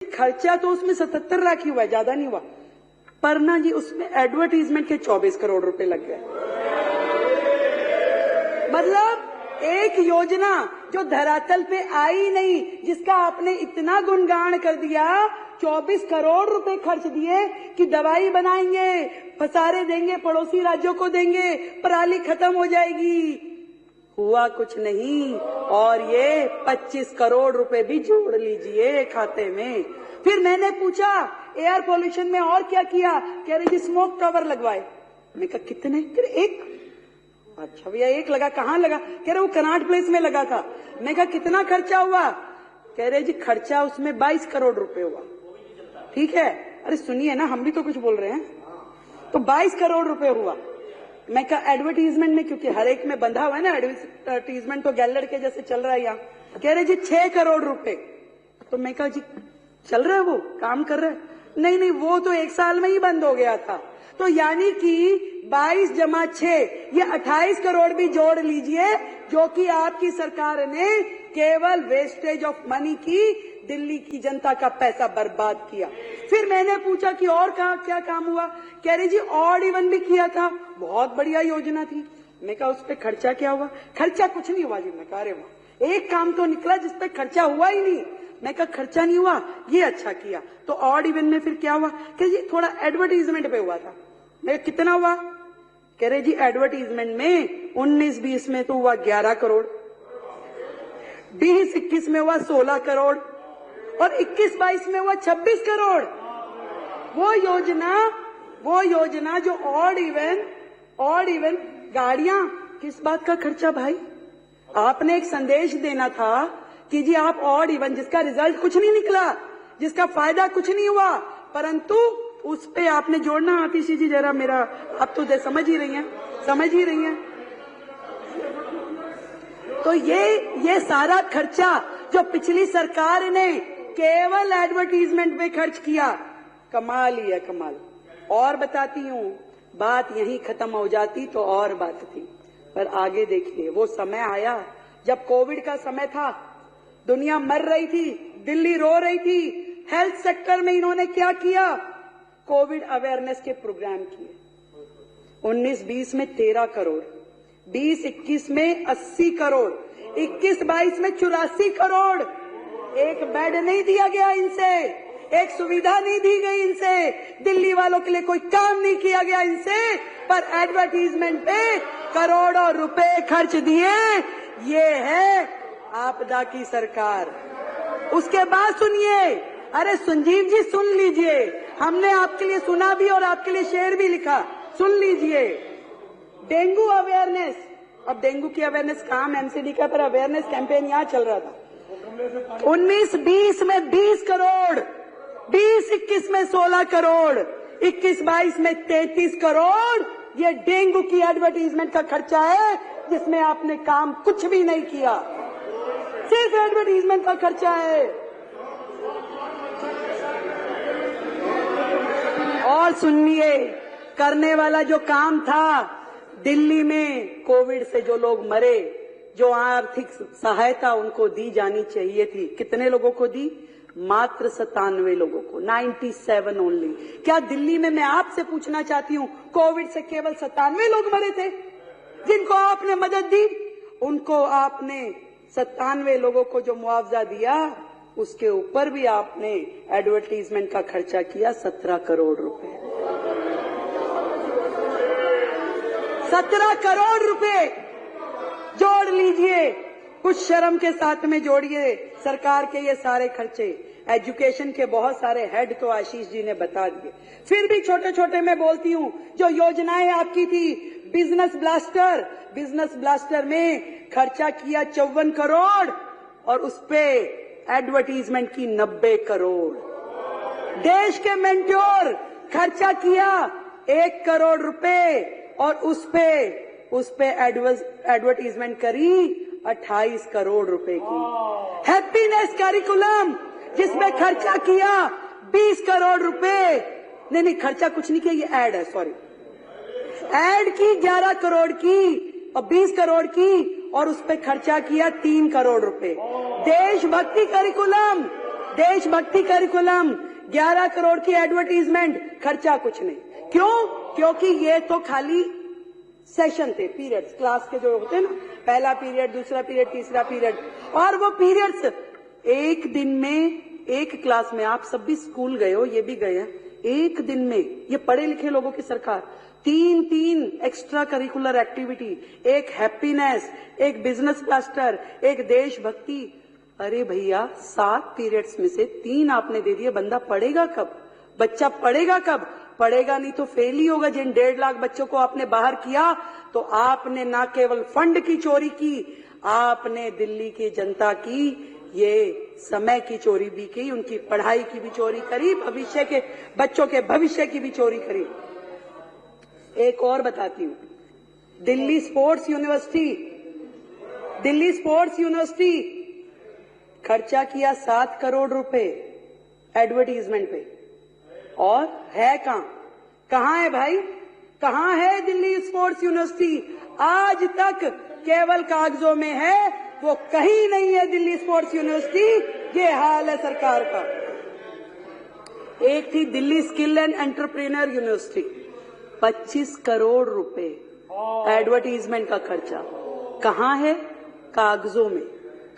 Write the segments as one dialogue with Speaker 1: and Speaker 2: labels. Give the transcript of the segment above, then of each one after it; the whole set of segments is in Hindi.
Speaker 1: खर्चा तो उसमें 77 लाख ही हुआ है, ज्यादा नहीं हुआ, पर ना जी उसमें एडवर्टीजमेंट के 24 करोड़ रुपए लग गए। मतलब एक योजना जो धरातल पे आई नहीं, जिसका आपने इतना गुणगान कर दिया, 24 करोड़ रुपए खर्च दिए कि दवाई बनाएंगे, पसारे देंगे, पड़ोसी राज्यों को देंगे, पराली खत्म हो जाएगी, हुआ कुछ नहीं। और ये 25 करोड़ रुपए भी जोड़ लीजिए खाते में। फिर मैंने पूछा एयर पोल्यूशन में और क्या किया, कह रहे जी स्मोक टॉवर लगवाए। मैं कहा कितने? कह रहे एक। अच्छा भैया एक लगा, कहाँ लगा? कह रहे वो कनाट प्लेस में लगा था। मैं कहा कितना खर्चा हुआ? कह रहे जी खर्चा उसमें 22 करोड़ रुपए हुआ। ठीक है, अरे सुनिए ना, हम भी तो कुछ बोल रहे हैं। तो 22 करोड़ रुपए हुआ। मैं कहा एडवर्टीजमेंट में, क्योंकि हर एक में बंधा हुआ है ना एडवर्टीजमेंट, तो गैलर के जैसे चल रहा है यहाँ। कह रहे जी 6 करोड़ रुपए। तो मैं कहा जी चल रहा है, वो काम कर रहा है? नहीं नहीं, वो तो 1 साल में ही बंद हो गया था। तो यानी कि 22 जमा 6, ये 28 करोड़ भी जोड़ लीजिए, जो कि आपकी सरकार ने केवल वेस्टेज ऑफ मनी की, दिल्ली की जनता का पैसा बर्बाद किया। फिर मैंने पूछा कि और क्या काम हुआ? कह रही जी ऑड इवन भी किया था, बहुत बढ़िया योजना थी। मैं कहा उस पर खर्चा क्या हुआ? खर्चा कुछ नहीं हुआ जी। मैं कहा अरे वाह, एक काम तो निकला जिस पे खर्चा हुआ ही नहीं। मैं कहा खर्चा नहीं हुआ, ये अच्छा किया। तो ऑड इवन में फिर क्या हुआ? कह जी थोड़ा एडवर्टीजमेंट पे हुआ था। मैं कितना हुआ? कह रहे जी एडवर्टीजमेंट में 19-20 में तो हुआ 11 करोड़, 20-21 में हुआ 16 करोड़, और 21-22 में हुआ 26 करोड़। वो योजना जो ऑड इवन गाड़ियां, किस बात का खर्चा भाई? आपने एक संदेश देना था कि जी आप ऑड इवन, जिसका रिजल्ट कुछ नहीं निकला, जिसका फायदा कुछ नहीं हुआ, परंतु उस पे आपने जोड़ना। आतिशी जी जरा मेरा, अब तो समझ ही रही हैं। तो ये सारा खर्चा जो पिछली सरकार ने केवल एडवर्टीजमेंट पे खर्च किया, कमाल ही है, कमाल। और बताती हूँ, बात यहीं खत्म हो जाती तो और बात थी, पर आगे देखिए वो समय आया जब कोविड का समय था, दुनिया मर रही थी, दिल्ली रो रही थी। हेल्थ सेक्टर में इन्होंने क्या किया? कोविड अवेयरनेस के प्रोग्राम किए। 19-20 में 13 करोड़, 20-21 में 80 करोड़, 21-22 में 84 करोड़। एक बेड नहीं दिया गया इनसे, एक सुविधा नहीं दी गई इनसे, दिल्ली वालों के लिए कोई काम नहीं किया गया इनसे, पर एडवर्टीजमेंट पे करोड़ों रुपए खर्च दिए। ये है आपदा की सरकार। उसके बाद सुनिए, अरे संजीव जी सुन लीजिए, हमने आपके लिए सुना भी और आपके लिए शेर भी लिखा, सुन लीजिए। डेंगू अवेयरनेस, अब डेंगू की अवेयरनेस काम एमसीडी का, पर अवेयरनेस कैंपेन यहाँ चल रहा था। 19-20 में 20 करोड़, 20-21 में 16 करोड़, 21-22 में 33 करोड़। ये डेंगू की एडवर्टीजमेंट का खर्चा है, जिसमें आपने काम कुछ भी नहीं किया, सिर्फ एडवर्टीजमेंट का खर्चा है। और सुनिए, करने वाला जो काम था, दिल्ली में कोविड से जो लोग मरे, जो आर्थिक सहायता उनको दी जानी चाहिए थी, कितने लोगों को दी? मात्र 97 लोगों को, 97 ओनली। क्या दिल्ली में, मैं आपसे पूछना चाहती हूँ, कोविड से केवल 97 लोग मरे थे जिनको आपने मदद दी? उनको आपने 97 लोगों को जो मुआवजा दिया, उसके ऊपर भी आपने एडवर्टीजमेंट का खर्चा किया 17 करोड़ रुपए। 17 करोड़ रुपए जोड़ लीजिए, कुछ शर्म के साथ में जोड़िए सरकार के ये सारे खर्चे। एजुकेशन के बहुत सारे हेड तो आशीष जी ने बता दिए, फिर भी छोटे छोटे मैं बोलती हूँ। जो योजनाएं आपकी थी, बिजनेस ब्लास्टर में खर्चा किया 54 करोड़, और उस पे एडवर्टीजमेंट की 90 करोड़। देश के मेंटोर खर्चा किया 1 करोड़ रुपए, और उस पे एडवर्टीजमेंट करी 28 करोड़ रुपए की। हैप्पीनेस करिकुलम जिसमें खर्चा किया 20 करोड़ रुपए, नहीं खर्चा कुछ नहीं किया, ये ऐड है, सॉरी, ऐड की 11 करोड़ की और 20 करोड़ की, और उस पे खर्चा किया 3 करोड़ रुपए। देशभक्ति करिकुलम देशभक्ति करिकुलम, 11 करोड़ की एडवर्टीजमेंट, खर्चा कुछ नहीं। क्यों? क्योंकि ये तो खाली सेशन थे, पीरियड्स, क्लास के जो होते हैं ना, पहला पीरियड, दूसरा पीरियड, तीसरा पीरियड, और वो पीरियड्स एक दिन में, एक क्लास में, आप सब भी स्कूल गए हो, ये भी गए हैं, एक दिन में ये पढ़े लिखे लोगों की सरकार 3 एक्स्ट्रा करिकुलर एक्टिविटी, एक हैप्पीनेस, एक बिजनेस क्लस्टर, एक देशभक्ति। अरे भैया 7 पीरियड्स में से 3 आपने दे दिए, बंदा पढ़ेगा कब? बच्चा पढ़ेगा कब? पढ़ेगा नहीं तो फेल ही होगा। जिन 1.5 लाख बच्चों को आपने बाहर किया, तो आपने ना केवल फंड की चोरी की, आपने दिल्ली की जनता की ये समय की चोरी भी की, उनकी पढ़ाई की भी चोरी करी, भविष्य के बच्चों के भविष्य की भी चोरी करी। एक और बताती हूं, दिल्ली स्पोर्ट्स यूनिवर्सिटी खर्चा किया 7 करोड़ रुपए एडवर्टीजमेंट पे, और है कहां है भाई? कहां है दिल्ली स्पोर्ट्स यूनिवर्सिटी? आज तक केवल कागजों में है, वो कहीं नहीं है दिल्ली स्पोर्ट्स यूनिवर्सिटी। ये हाल है सरकार का। एक थी Delhi skill and entrepreneur university, 25 crore रुपए एडवर्टीजमेंट का खर्चा, कहां है? कागजों में,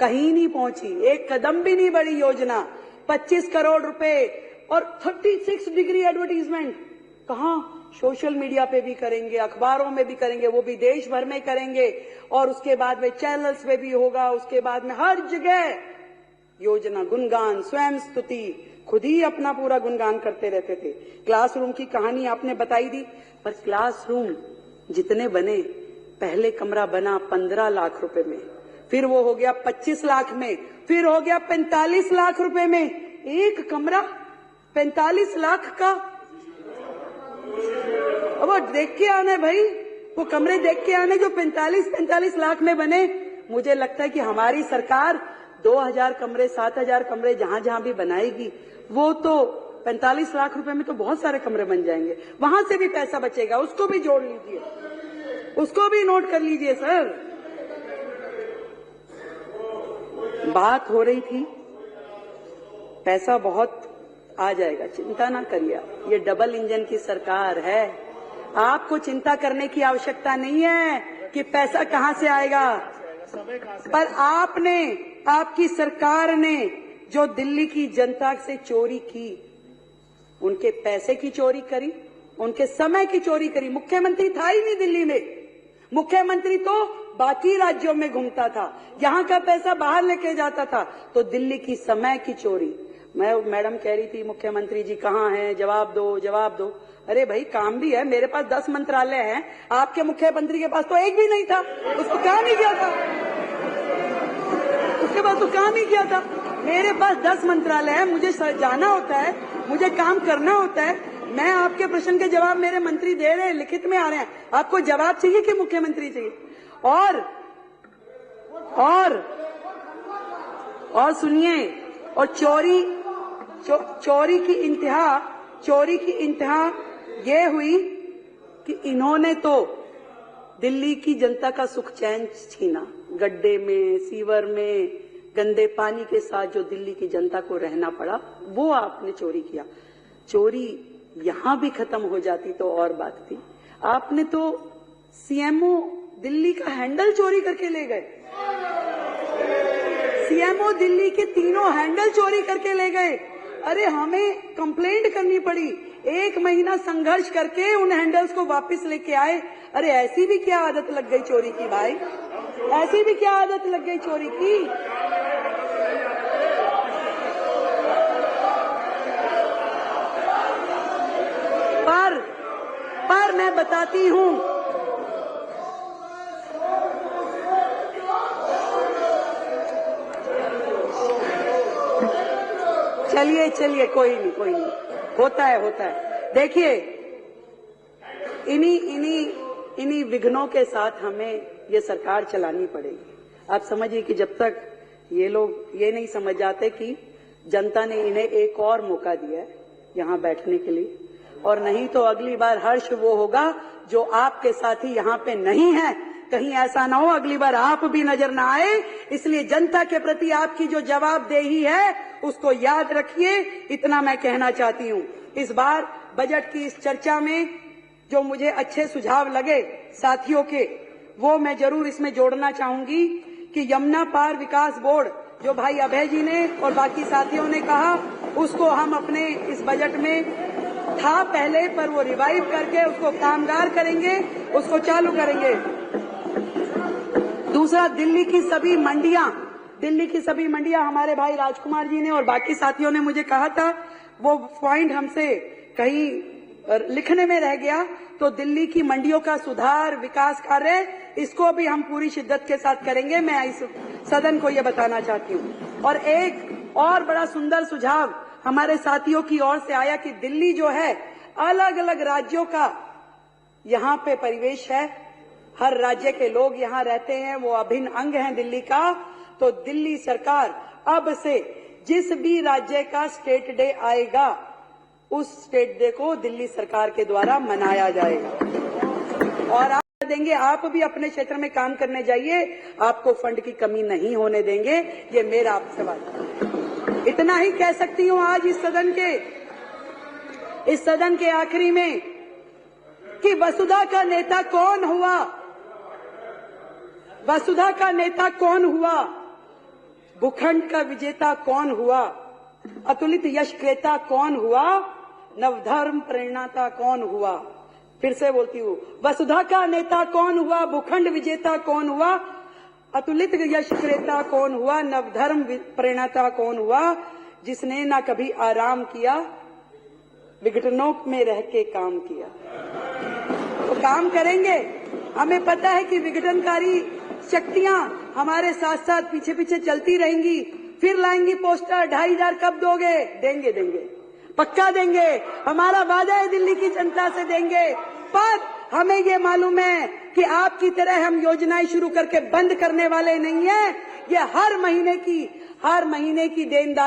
Speaker 1: कहीं नहीं पहुंची, एक कदम भी नहीं बढ़ी योजना। 25 करोड़ रुपए और 36 डिग्री एडवर्टीजमेंट, कहां? सोशल मीडिया पे भी करेंगे, अखबारों में भी करेंगे, वो भी देश भर में करेंगे, और उसके बाद में चैनल्स पे भी होगा, उसके बाद में हर जगह योजना, गुणगान, स्वयं स्तुति, खुद ही अपना पूरा गुणगान करते रहते थे। क्लासरूम की कहानी आपने बताई दी, पर क्लासरूम जितने बने, पहले कमरा बना 15 लाख रुपए में, फिर वो हो गया 25 लाख में, फिर हो गया 45 लाख रुपए में। एक कमरा 45 लाख का। अब वो देख के आने भाई, वो कमरे देख के आने जो 45 लाख में बने। मुझे लगता है कि हमारी सरकार 2000 कमरे, 7000 कमरे जहां जहां भी बनाएगी, वो तो 45 लाख रुपए में तो बहुत सारे कमरे बन जाएंगे। वहां से भी पैसा बचेगा, उसको भी जोड़ लीजिए, उसको भी नोट कर लीजिए सर। बात हो रही थी, पैसा बहुत आ जाएगा, चिंता ना करिए। ये डबल इंजन की सरकार है, आपको चिंता करने की आवश्यकता नहीं है कि पैसा कहां से आएगा। पर आपने, आपकी सरकार ने जो दिल्ली की जनता से चोरी की, उनके पैसे की चोरी करी, उनके समय की चोरी करी। मुख्यमंत्री था ही नहीं दिल्ली में, मुख्यमंत्री तो बाकी राज्यों में घूमता था, यहां का पैसा बाहर लेके जाता था। तो दिल्ली की समय की चोरी। मैडम कह रही थी मुख्यमंत्री जी कहां हैं, जवाब दो जवाब दो। अरे भाई काम भी है, मेरे पास 10 मंत्रालय हैं, आपके मुख्यमंत्री के पास तो एक भी नहीं था, उसको काम ही किया था, उसके पास तो काम ही किया था। मेरे पास 10 मंत्रालय है, मुझे जाना होता है, मुझे काम करना होता है। मैं आपके प्रश्न के जवाब मेरे मंत्री दे रहे हैं, लिखित में आ रहे हैं। आपको जवाब चाहिए कि मुख्यमंत्री चाहिए? और सुनिए, और चोरी की इंतहा ये हुई कि इन्होंने तो दिल्ली की जनता का सुख चैन छीना। गड्ढे में, सीवर में, गंदे पानी के साथ जो दिल्ली की जनता को रहना पड़ा, वो आपने चोरी किया। चोरी यहां भी खत्म हो जाती तो और बात थी। आपने तो सीएमओ दिल्ली का हैंडल चोरी करके ले गए, सीएमओ दिल्ली के 3 हैंडल चोरी करके ले गए। अरे हमें कंप्लेंट करनी पड़ी, 1 महीना संघर्ष करके उन हैंडल्स को वापस लेके आए। अरे ऐसी भी क्या आदत लग गई चोरी की भाई, ऐसी भी क्या आदत लग गई चोरी की। पर मैं बताती हूं, चलिए कोई नहीं, होता है। देखिए, इन्हीं विघ्नों के साथ हमें ये सरकार चलानी पड़ेगी। आप समझिए कि जब तक ये लोग ये नहीं समझ जाते कि जनता ने इन्हें एक और मौका दिया है यहाँ बैठने के लिए, और नहीं तो अगली बार हर्ष वो होगा जो आपके साथी यहाँ पे नहीं है, कहीं ऐसा ना हो अगली बार आप भी नजर ना आए। इसलिए जनता के प्रति आपकी जो जवाबदेही है उसको याद रखिए। इतना मैं कहना चाहती हूँ। इस बार बजट की इस चर्चा में जो मुझे अच्छे सुझाव लगे साथियों के, वो मैं जरूर इसमें जोड़ना चाहूंगी कि यमुना पार विकास बोर्ड जो भाई अभय जी ने और बाकी साथियों ने कहा, उसको हम अपने इस बजट में था पहले, पर वो रिवाइव करके उसको कामगार करेंगे, उसको चालू करेंगे। दूसरा, दिल्ली की सभी मंडियां हमारे भाई राजकुमार जी ने और बाकी साथियों ने मुझे कहा था, वो पॉइंट हमसे कहीं लिखने में रह गया। तो दिल्ली की मंडियों का सुधार, विकास कार्य, इसको भी हम पूरी शिद्दत के साथ करेंगे। मैं इस सदन को ये बताना चाहती हूँ। और एक और बड़ा सुंदर सुझाव हमारे साथियों की ओर से आया कि दिल्ली जो है अलग अलग राज्यों का यहाँ पे परिवेश है, हर राज्य के लोग यहाँ रहते हैं, वो अभिन्न अंग हैं दिल्ली का। तो दिल्ली सरकार अब से जिस भी राज्य का स्टेट डे आएगा, उस स्टेट डे को दिल्ली सरकार के द्वारा मनाया जाएगा। और आप देंगे, आप भी अपने क्षेत्र में काम करने जाइए, आपको फंड की कमी नहीं होने देंगे। ये मेरा आपसे वादा है। इतना ही कह सकती हूँ आज इस सदन के आखिरी में कि वसुधा का नेता कौन हुआ, वसुधा का नेता कौन हुआ, भूखंड का विजेता कौन हुआ, अतुलित यश क्रेता कौन हुआ, नवधर्म प्रेरणाता कौन हुआ। फिर से बोलती हूँ, वसुधा का नेता कौन हुआ, भूखंड विजेता कौन हुआ, अतुलित यश क्रेता कौन हुआ, नवधर्म प्रेरणाता कौन हुआ, जिसने ना कभी आराम किया, विघटनों में रह के काम किया। तो काम करेंगे। हमें पता है कि विघटनकारी शक्तियां हमारे साथ साथ पीछे पीछे चलती रहेंगी, फिर लाएंगी पोस्टर, 2500 कब दोगे? देंगे, पक्का देंगे। हमारा वादा है दिल्ली की जनता से देंगे। पर हमें ये मालूम है कि आपकी तरह हम योजनाएं शुरू करके बंद करने वाले नहीं है। ये हर महीने की देनदारी